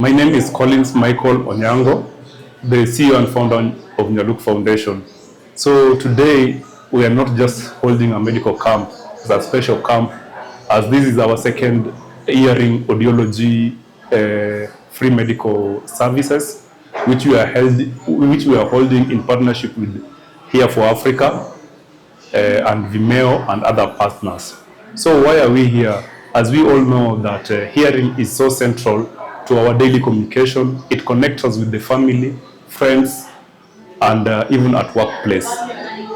My name is Collins Michael Onyango, the CEO and founder of Nyaluk Foundation. So today we are not just holding a medical camp, it's a special camp, as this is our second hearing audiology free medical services, which we are holding in partnership with Here for Africa and Vimeo and other partners. So why are we here? As we all know that hearing is so central to our daily communication. It connects us with the family, friends, and even at workplace.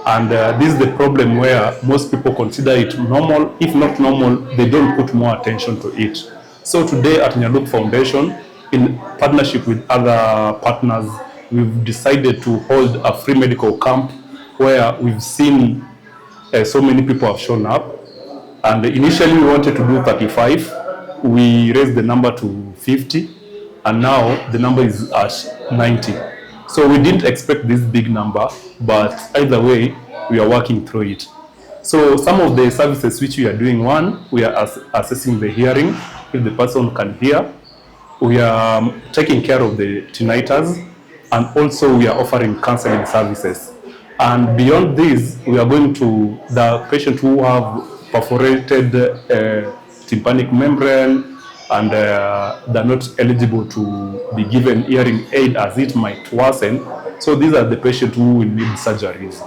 And this is the problem where most people consider it normal. If not normal, they don't put more attention to it. So today at Nyaluk Foundation, in partnership with other partners, we've decided to hold a free medical camp where we've seen so many people have shown up. And initially we wanted to do 35. We raised the number to 50, and now the number is at 90. So we didn't expect this big number, but either way, we are working through it. So some of the services which we are doing, one, we are assessing the hearing, if the person can hear. We are taking care of the tinnitus, and also we are offering counseling services. And beyond this, we are going to the patients who have perforated tympanic membrane and they're not eligible to be given hearing aid as it might worsen. So these are the patients who will need surgeries.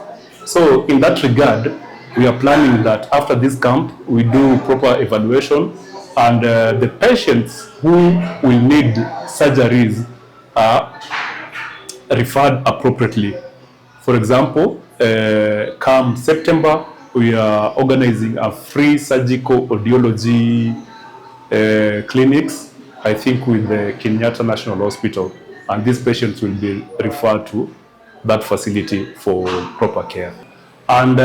So in that regard, we are planning that after this camp, we do proper evaluation, and the patients who will need surgeries are referred appropriately. For example, come September, we are organizing a free surgical audiology clinics, I think with the Kenyatta National Hospital, and these patients will be referred to that facility for proper care. And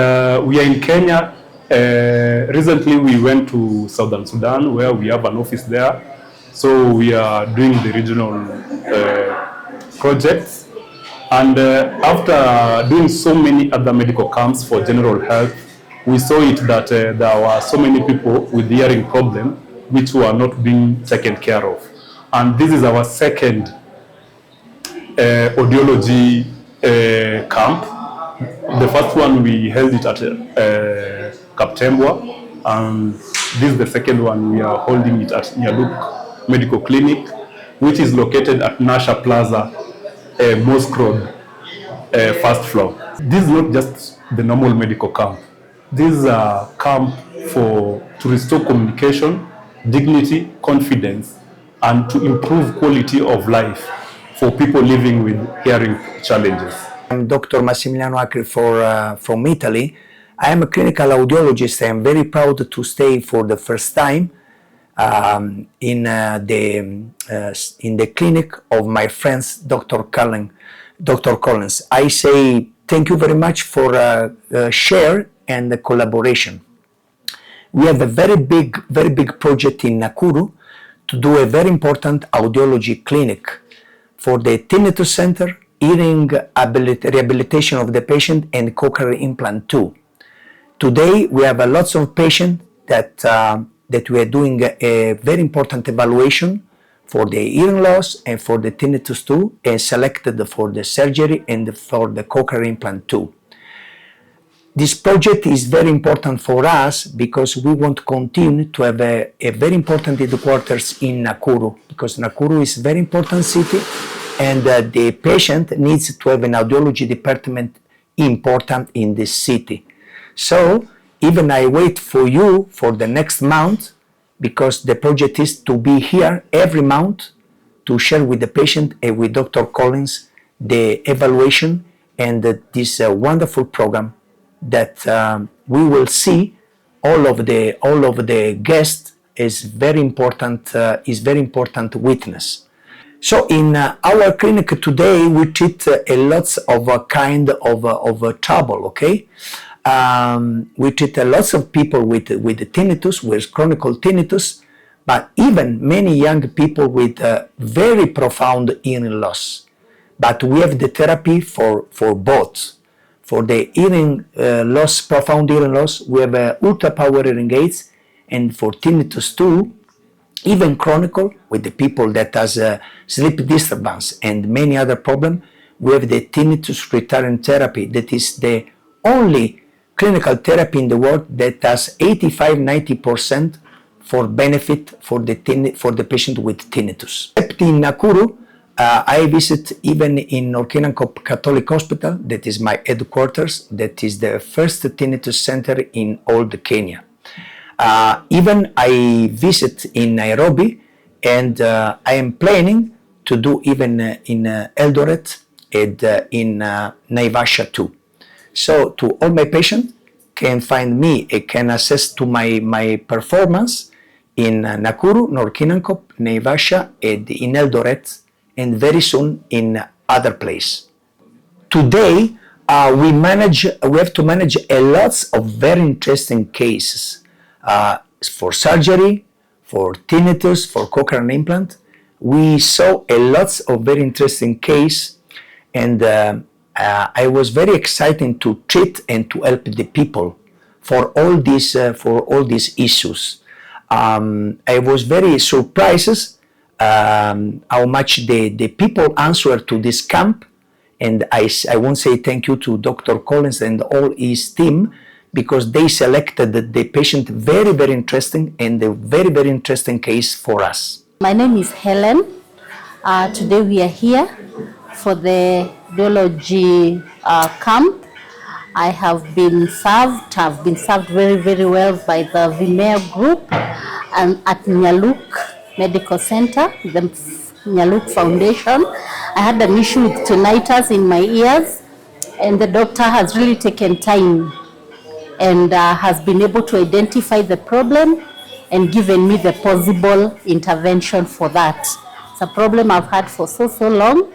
we are in Kenya. Recently we went to Southern Sudan, where we have an office there. So we are doing the regional projects. And after doing so many other medical camps for general health, we saw it that there were so many people with hearing problem which were not being taken care of. And this is our second audiology camp. The first one we held it at Kaptembwa, and this is the second one we are holding it at Nyaluk Medical Clinic, which is located at Nasha Plaza, Mosque Road, first floor. This is not just the normal medical camp. This is a camp to restore communication, dignity, confidence, and to improve quality of life for people living with hearing challenges. I'm Dr. Massimiliano Acri from Italy. I am a clinical audiologist. I am very proud to stay for the first time in the clinic of my friends, Dr. Collins. I say thank you very much for share and the collaboration. We have a very big project in Nakuru to do a very important audiology clinic for the tinnitus center, hearing rehabilitation of the patient, and cochlear implant too. Today we have lots of patients that we are doing a very important evaluation for the hearing loss and for the tinnitus too, and selected for the surgery and for the cochlear implant too. This project is very important for us because we want to continue to have a very important headquarters in Nakuru, because Nakuru is a very important city, and the patient needs to have an audiology department important in this city. So even I wait for you for the next month, because the project is to be here every month to share with the patient and with Dr. Collins the evaluation and this wonderful program that we will see all of the guests is very important witness. So in our clinic today we treat a lots of kind of trouble. Okay, we treat lots of people with tinnitus, with chronic tinnitus, but even many young people with very profound hearing loss. But we have the therapy for both. For the hearing loss, profound hearing loss, we have ultra power hearing aids, and for tinnitus too, even chronic, with the people that has sleep disturbance and many other problems. We have the tinnitus retardant therapy that is the only clinical therapy in the world that has 85-90% for benefit for the patient with tinnitus. Except in Nakuru, I visit even in Orkinanko Catholic Hospital, that is my headquarters, that is the first tinnitus center in all the Kenya. Even I visit in Nairobi, and I am planning to do even in Eldoret and in Naivasha too. So to all my patients can find me and can access to my performance in Nakuru, Norkinanko, Naivasha, and in Eldoret, and very soon in other place. Today, we have to manage a lot of very interesting cases for surgery, for tinnitus, for cochlear implant. We saw a lot of very interesting case, and I was very excited to treat and to help the people for all these issues. I was very surprised how much the people answer to this camp, and I want to say thank you to Dr. Collins and all his team, because they selected the patient very, very interesting and a very, very interesting case for us. My name is Helen. Today we are here for the audiology camp. I have been served very, very well by the Vimeo group and at Nyaluk Medical Center, the Nyaluk Foundation. I had an issue with tinnitus in my ears, and the doctor has really taken time and has been able to identify the problem and given me the possible intervention for that. It's a problem I've had for so long,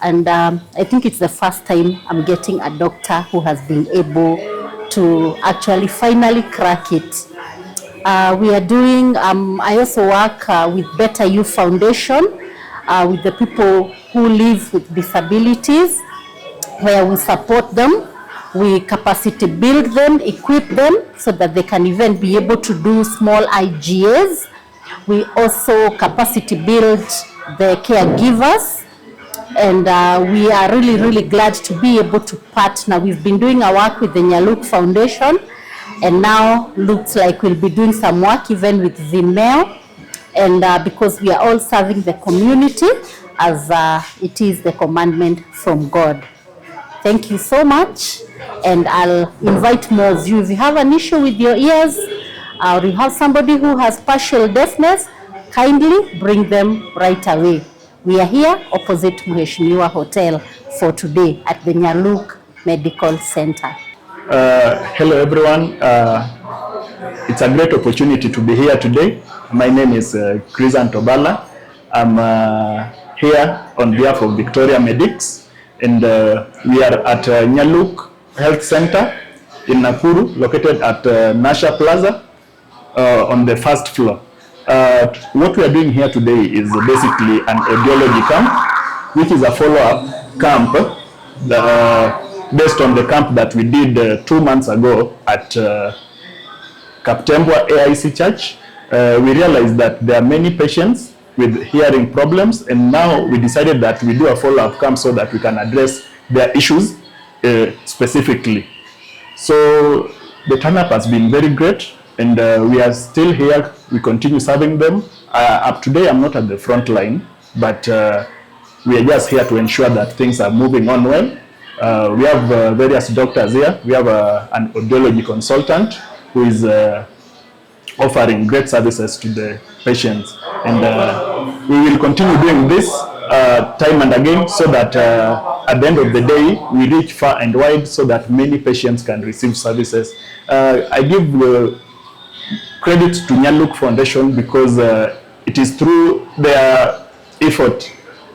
and I think it's the first time I'm getting a doctor who has been able to actually finally crack it. We are doing, I also work with Better You Foundation, with the people who live with disabilities, where we support them, we capacity build them, equip them so that they can even be able to do small IGAs. We also capacity build the caregivers, and we are really, really glad to be able to partner. We've been doing our work with the Nyaluk Foundation, and now looks like we'll be doing some work even with Vimeo, and because we are all serving the community as it is the commandment from God. Thank you so much, and I'll invite more of you. If you have an issue with your ears, or you have somebody who has partial deafness, kindly bring them right away. We are here opposite Mheshimiwa Hotel for today at the Nyaluk Medical Center. Hello everyone, it's a great opportunity to be here today. My name is Chris Antobala. I'm here on behalf of Victoria Medics, and we are at Nyaluk Health Center in Nakuru, located at Nasha Plaza on the first floor. What we are doing here today is basically an audiology camp, which is a follow-up camp based on the camp that we did 2 months ago at Kaptembwa AIC Church. We realized that there are many patients with hearing problems, and now we decided that we do a follow-up camp so that we can address their issues specifically. So the turn-up has been very great, and we are still here. We continue serving them. Up today, I'm not at the front line, but we are just here to ensure that things are moving on well. We have various doctors here. We have an audiology consultant who is offering great services to the patients, and we will continue doing this time and again, so that at the end of the day we reach far and wide so that many patients can receive services. I give credit to Nyaluk Foundation because it is through their effort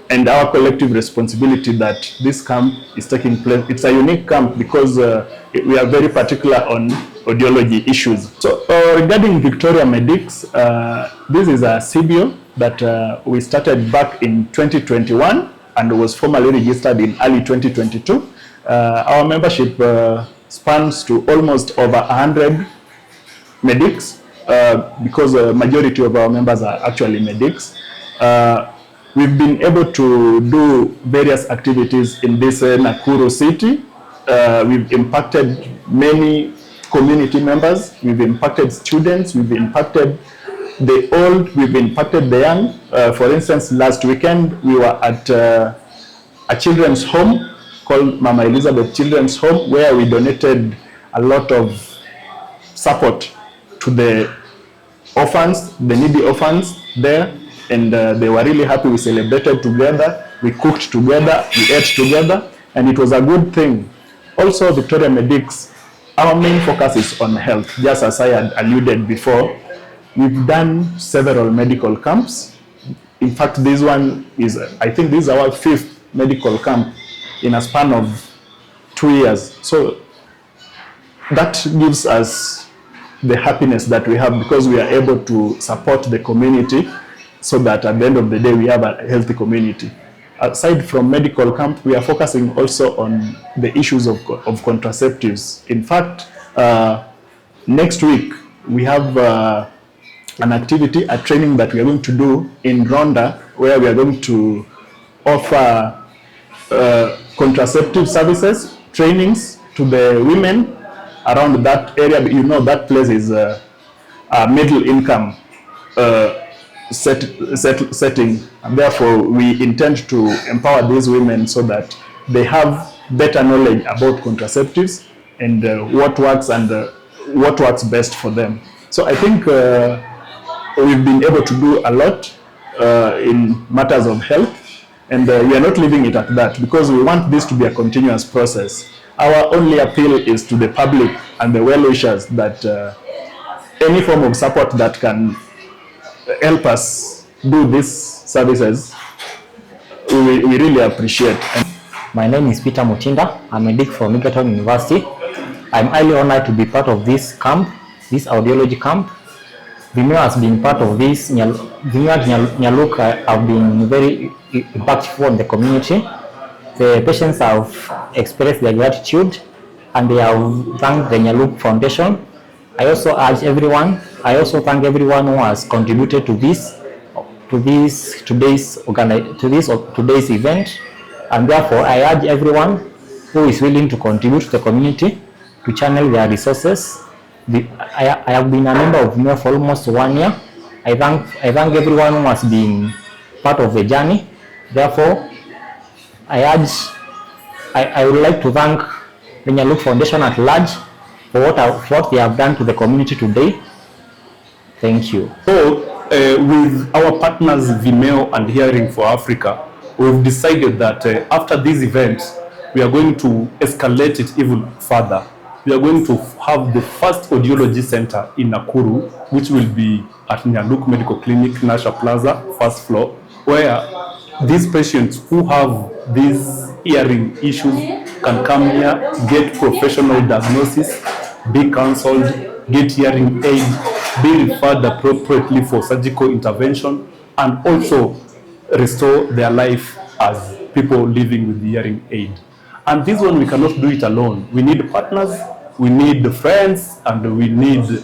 and our collective responsibility that this camp is taking place. It's a unique camp because we are very particular on audiology issues. So regarding Victoria Medics, this is a CBO that we started back in 2021 and was formally registered in early 2022. Our membership spans to almost over 100 medics because a majority of our members are actually medics. We've been able to do various activities in this Nakuru city. We've impacted many community members, we've impacted students, we've impacted the old, we've impacted the young. For instance, last weekend we were at a children's home called Mama Elizabeth Children's Home, where we donated a lot of support to the orphans, the needy orphans there, and they were really happy. We celebrated together, we cooked together, we ate together, and it was a good thing. Also, Victoria Medics, our main focus is on health. Just as I had alluded before, we've done several medical camps. In fact, this one is, I think this is our 5th medical camp in a span of 2 years. So that gives us the happiness that we have, because we are able to support the community so that at the end of the day we have a healthy community. Aside from medical camp, we are focusing also on the issues of contraceptives. In fact, next week we have an activity, a training that we are going to do in Rwanda, where we are going to offer contraceptive services, trainings to the women around that area. You know, that place is a middle income setting, and therefore we intend to empower these women so that they have better knowledge about contraceptives and what works and what works best for them. So I think we've been able to do a lot in matters of health, and we are not leaving it at that, because we want this to be a continuous process. Our only appeal is to the public and the well-wishers that any form of support that can help us do these services, we really appreciate. My name is Peter Mutinda. I'm a medic from Egerton University. I'm highly honored to be part of this camp, this audiology camp. Vimeo has been part of this. Nyaluk have been very impactful on the community. The patients have expressed their gratitude and they have thanked the Nyaluk Foundation. I also thank everyone who has contributed to today's event, and therefore I urge everyone who is willing to contribute to the community to channel their resources. I have been a member of Vimeo for almost 1 year. I thank everyone who has been part of the journey. Therefore, I would like to thank the Nyaluk Foundation at large for what they have done to the community today. Thank you. So, with our partners Vimeo and Hearing for Africa, we've decided that after this event, we are going to escalate it even further. We are going to have the first audiology center in Nakuru, which will be at Nyaluk Medical Clinic, Nasha Plaza, first floor, where these patients who have these hearing issues can come here, get professional diagnosis, be counseled, get hearing aid, be referred appropriately for surgical intervention, and also restore their life as people living with the hearing aid. And this one, we cannot do it alone. We need partners, we need friends, and we need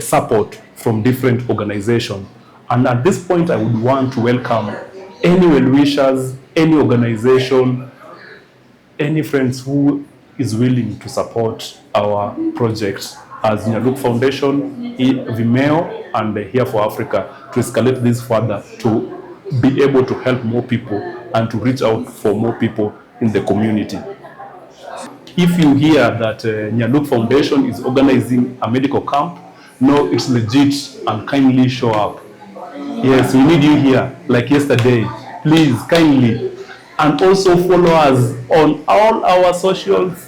support from different organizations. And at this point, I would want to welcome any well-wishers, any organization, any friends who is willing to support our project as Nyaluk Foundation, Vimeo, and Here for Africa, to escalate this further, to be able to help more people and to reach out for more people in the community. If you hear that Nyaluk Foundation is organizing a medical camp, know it's legit and kindly show up. Yes, we need you here, like yesterday. Please, kindly. And also follow us on all our socials